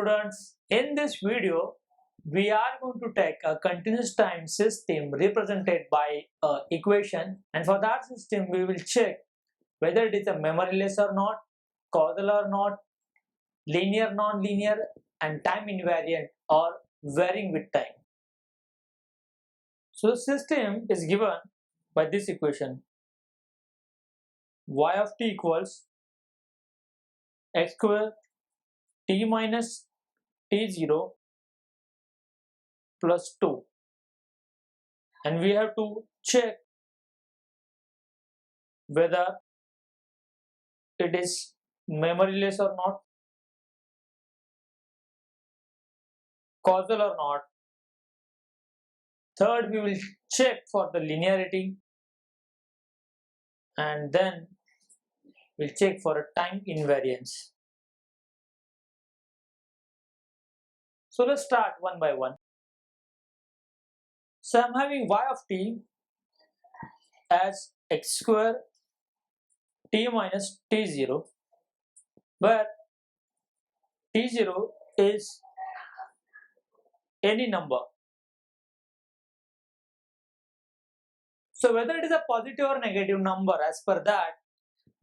students, in this video we are going to take a continuous time system represented by an equation, and for that system we will check whether it is a memoryless or not, causal or not, linear, non-linear, and time invariant or varying with time. So the system is given by this equation: y of t equals x square t minus t0 plus 2, and we have to check whether it is memoryless or not, causal or not. Third, we will check for the linearity, and then we'll check for a time invariance. So let's start one by one. So I'm having y of t as x square t minus t0, where t0 is any number. So whether it is a positive or negative number, as per that,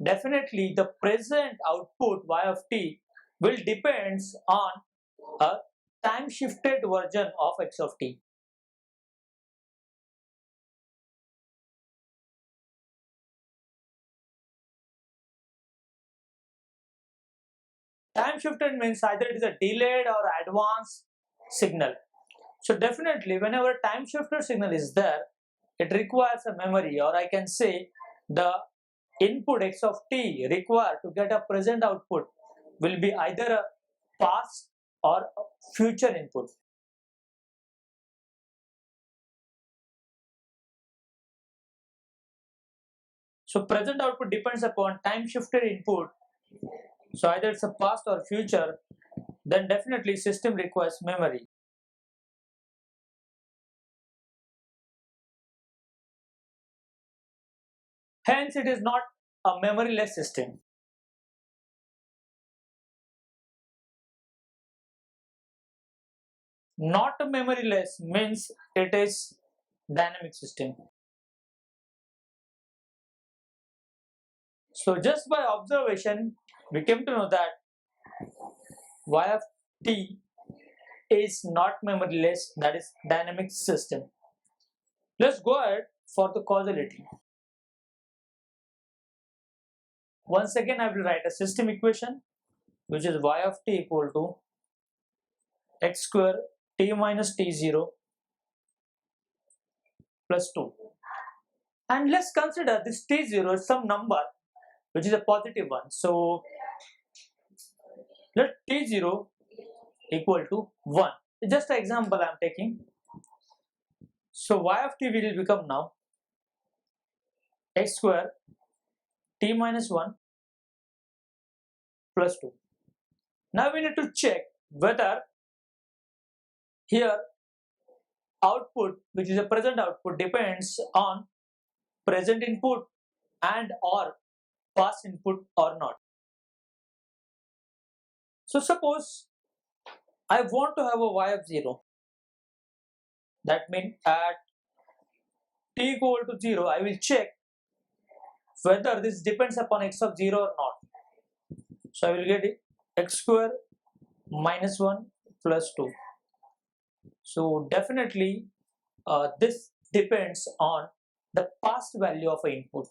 definitely the present output y of t will depends on a time shifted version of x of t. Time shifted means either it is a delayed or advanced signal. So definitely whenever time shifted signal is there, it requires a memory, or I can say the input x of t required to get a present output will be either a past or a future input. So present output depends upon time shifted input. So either it's a past or future, then definitely system requires memory. Hence it is not a memoryless system. Not a memoryless means it is dynamic system. So just by observation we came to know that y of t is not memoryless, that is dynamic system. Let's go ahead for the causality. Once again I will write a system equation which is y of t equal to x square t minus t0 plus 2, and let's consider this t0 is some number which is a positive one. So let t0 equal to 1. Just an example I am taking. So y of t will become now x square t minus 1 plus 2. Now we need to check whether here output, which is a present output, depends on present input and or past input or not. So suppose I want to have a y of 0. That means at t equal to 0, I will check whether this depends upon x of 0 or not. So I will get x square minus 1 plus 2. So definitely this depends on the past value of an input.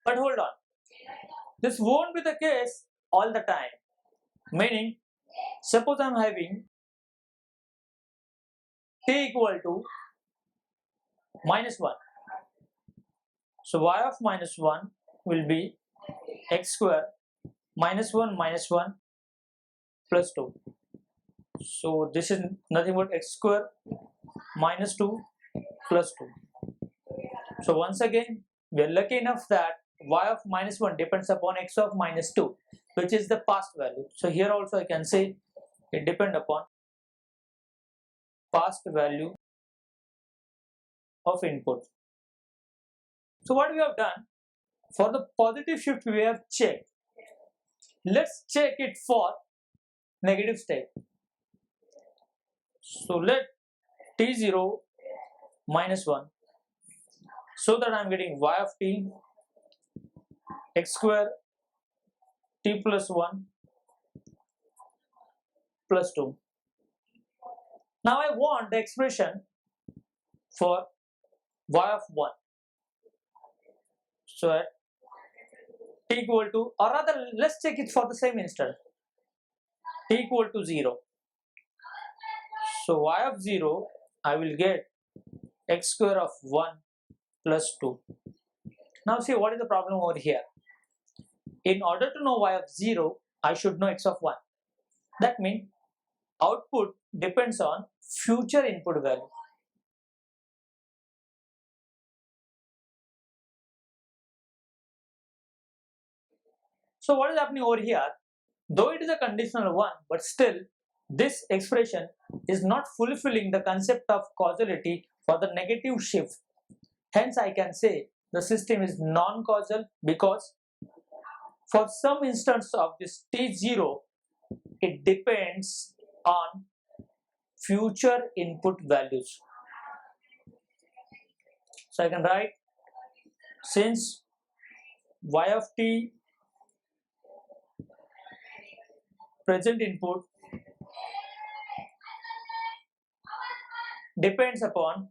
But hold on, this won't be the case all the time. Meaning, suppose I am having t equal to minus 1. So y of minus 1 will be x square minus 1 plus 2. So this is nothing but x square minus 2 plus 2. So once again we are lucky enough that y of minus 1 depends upon x of minus 2, which is the past value. So here also I can say it depends upon past value of input. So what we have done, for the positive shift we have checked let's check it for negative state. So let t0 minus 1, so that I am getting y of t x square t plus 1 plus 2. Now I want the expression for y of 1. So at t equal to, or rather let's check it for the same instant, t equal to 0. So y of 0, I will get x square of 1 plus 2. Now see, what is the problem over here? In order to know y of 0, I should know x of 1. That means output depends on future input value. So what is happening over here? Though it is a conditional one, but still this expression is not fulfilling the concept of causality for the negative shift. Hence I can say the system is non-causal, because for some instance of this t0, it depends on future input values. So I can write, since y of t present input depends upon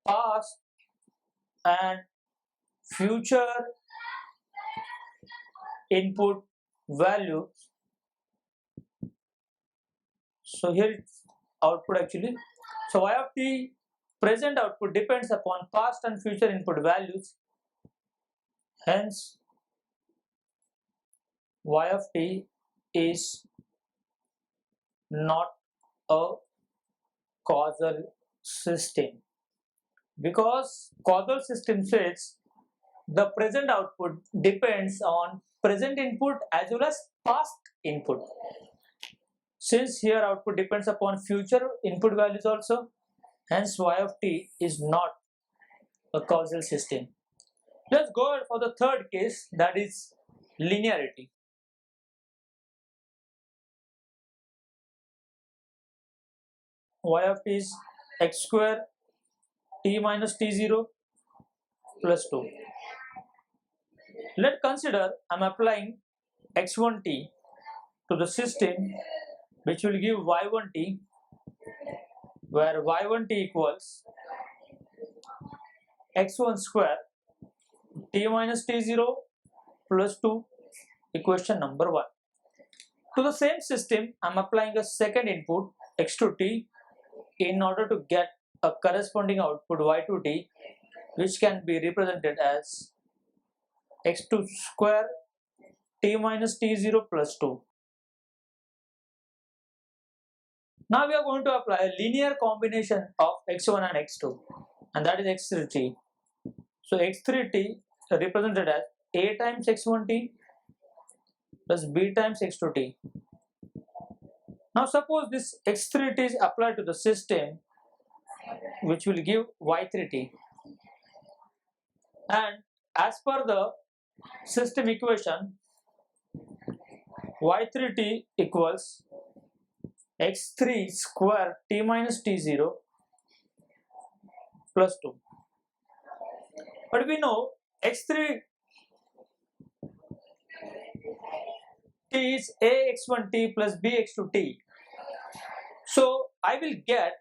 past and future input value. So here it's output actually. So y of t present output depends upon past and future input values. Hence y of t is not a causal system, because causal system says the present output depends on present input as well as past input. Since here output depends upon future input values also, hence y of t is not a causal system. Let's go ahead for the third case, that is linearity. Y of t is x square t minus t0 plus 2. Let's consider I am applying x1t to the system, which will give y1t, where y1t equals x1 square t minus t0 plus 2, equation number 1. To the same system, I am applying a second input x2t in order to get a corresponding output y2t, which can be represented as x2 square t minus t0 plus 2. Now we are going to apply a linear combination of x1 and x2, and that is x3t. So x3t represented as a times x1t plus b times x2t. Now suppose this x3t is applied to the system, which will give y3t, and as per the system equation, y3t equals x3 square t minus t0 plus 2. But we know x3 t is a x1t plus b x2t. So I will get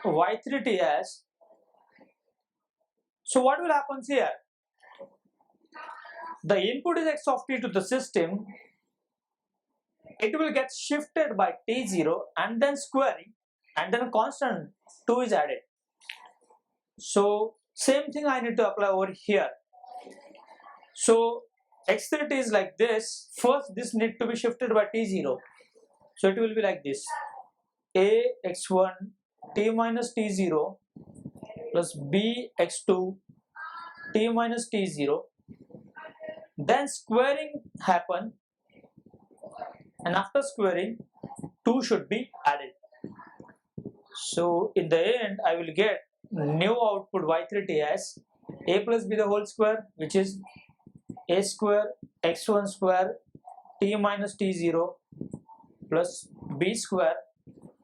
y3t as, so what will happen here? The input is x of t to the system, it will get shifted by t0 and then squaring, and then constant 2 is added. So same thing I need to apply over here. So x3t is like this. First this need to be shifted by t0. So it will be like this: a x1 t minus t0 plus b x2 t minus t0. Then squaring happen, and after squaring 2 should be added. So in the end I will get new output y3t as a plus b the whole square, which is a square x1 square t minus t0 plus b square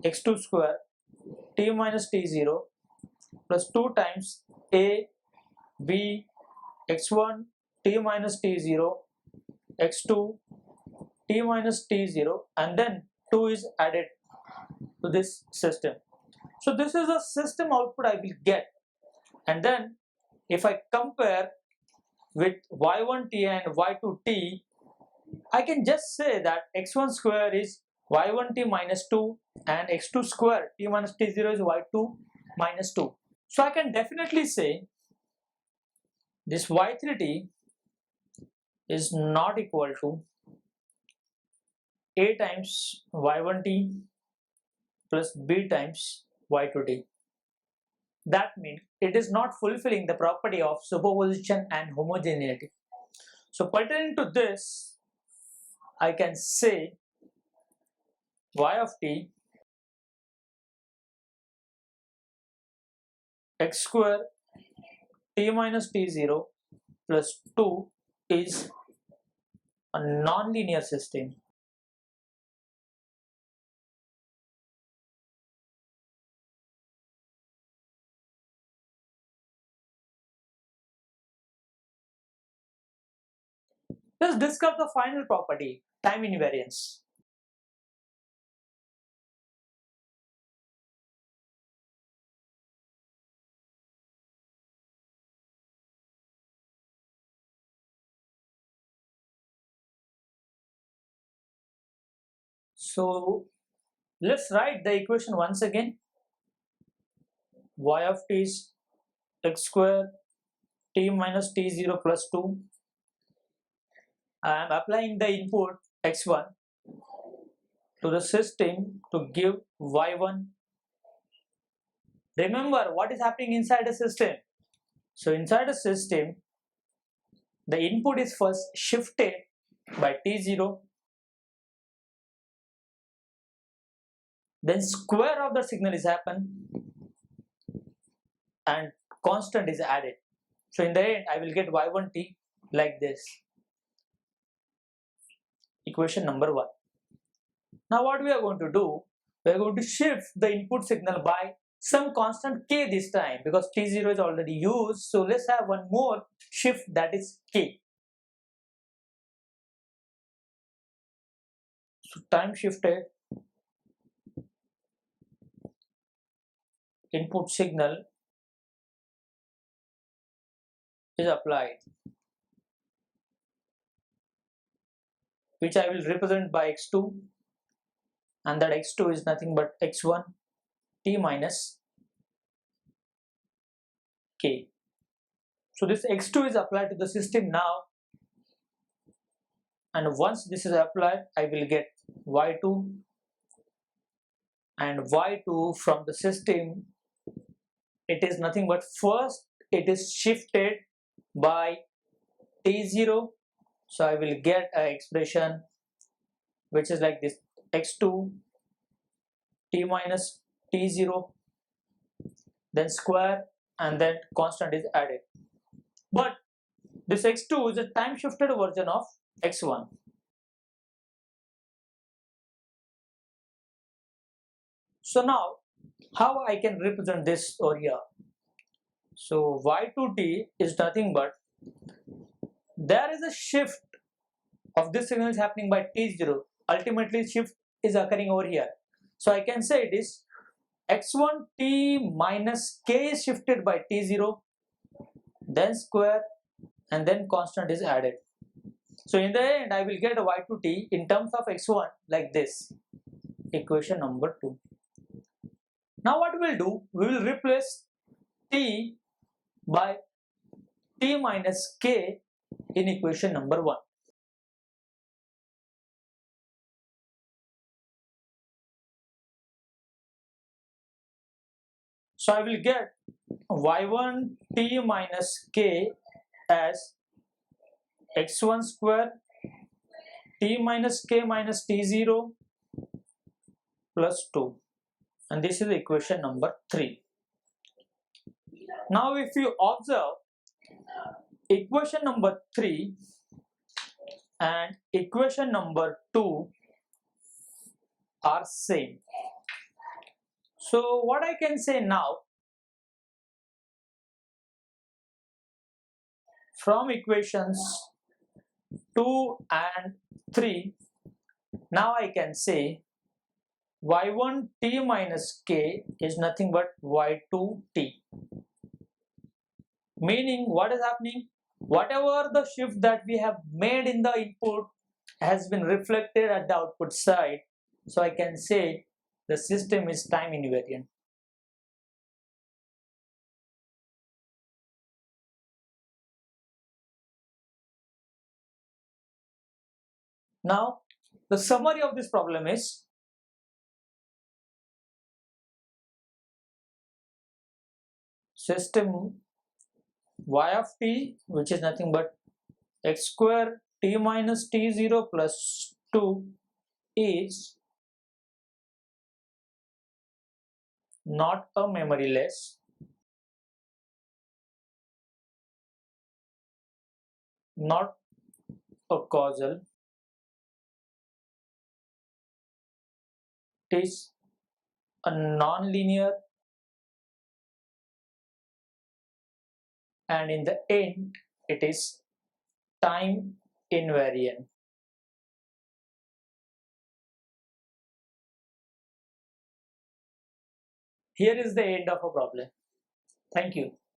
x2 square t minus t0 plus 2 times a b x1 t minus t0 x2 t minus t0, and then 2 is added to this system. So this is the system output I will get, and then if I compare with y1t and y2t, I can just say that x1 square is y1t minus 2 and x2 square t minus t0 is y2 minus 2. So I can definitely say this y3t is not equal to a times y1t plus b times y2t. That means it is not fulfilling the property of superposition and homogeneity. So pertaining to this, I can say y of t x square t minus t0 plus 2 is a non-linear system. Let's discuss the final property, time invariance. So let's write the equation once again. Y of t is x square t minus t0 plus 2. I am applying the input x1 to the system to give y1. Remember what is happening inside the system. So inside the system, the input is first shifted by t0, then square of the signal is happened and constant is added. So in the end, I will get y1t like this. Equation number 1. Now what we are going to do, we are going to shift the input signal by some constant k this time, because t0 is already used. So let's have one more shift, that is k. So time shifted input signal is applied, which I will represent by x2, and that x2 is nothing but x1 t minus k. So this x2 is applied to the system now, and once this is applied, I will get y2, and y2 from the system, it is nothing but first it is shifted by t0. So I will get an expression which is like this: x2 t minus t0, then square, and then constant is added. But this x2 is a time shifted version of x1. So now how I can represent this over here? So y2t is nothing but, there is a shift of this signal is happening by t0. Ultimately shift is occurring over here. So I can say it is x1 t minus k is shifted by t0, then square, and then constant is added. So in the end, I will get a y2t in terms of x1 like this. Equation number 2. Now what we will do, we will replace t by t minus k in equation number 1. So I will get y1 t minus k as x1 square t minus k minus t0 plus 2, and this is equation number 3. Now if you observe, equation number 3 and equation number 2 are same. So what I can say now, from equations 2 and 3, now I can say y1 t minus k is nothing but y2 t. Meaning, what is happening? Whatever the shift that we have made in the input has been reflected at the output side. So I can say the system is time invariant. Now, the summary of this problem is system y of t, which is nothing but x square t minus t0 plus 2, is not a memoryless, not a causal, it is a non-linear, and in the end it is time invariant. Here is the end of a problem. Thank you.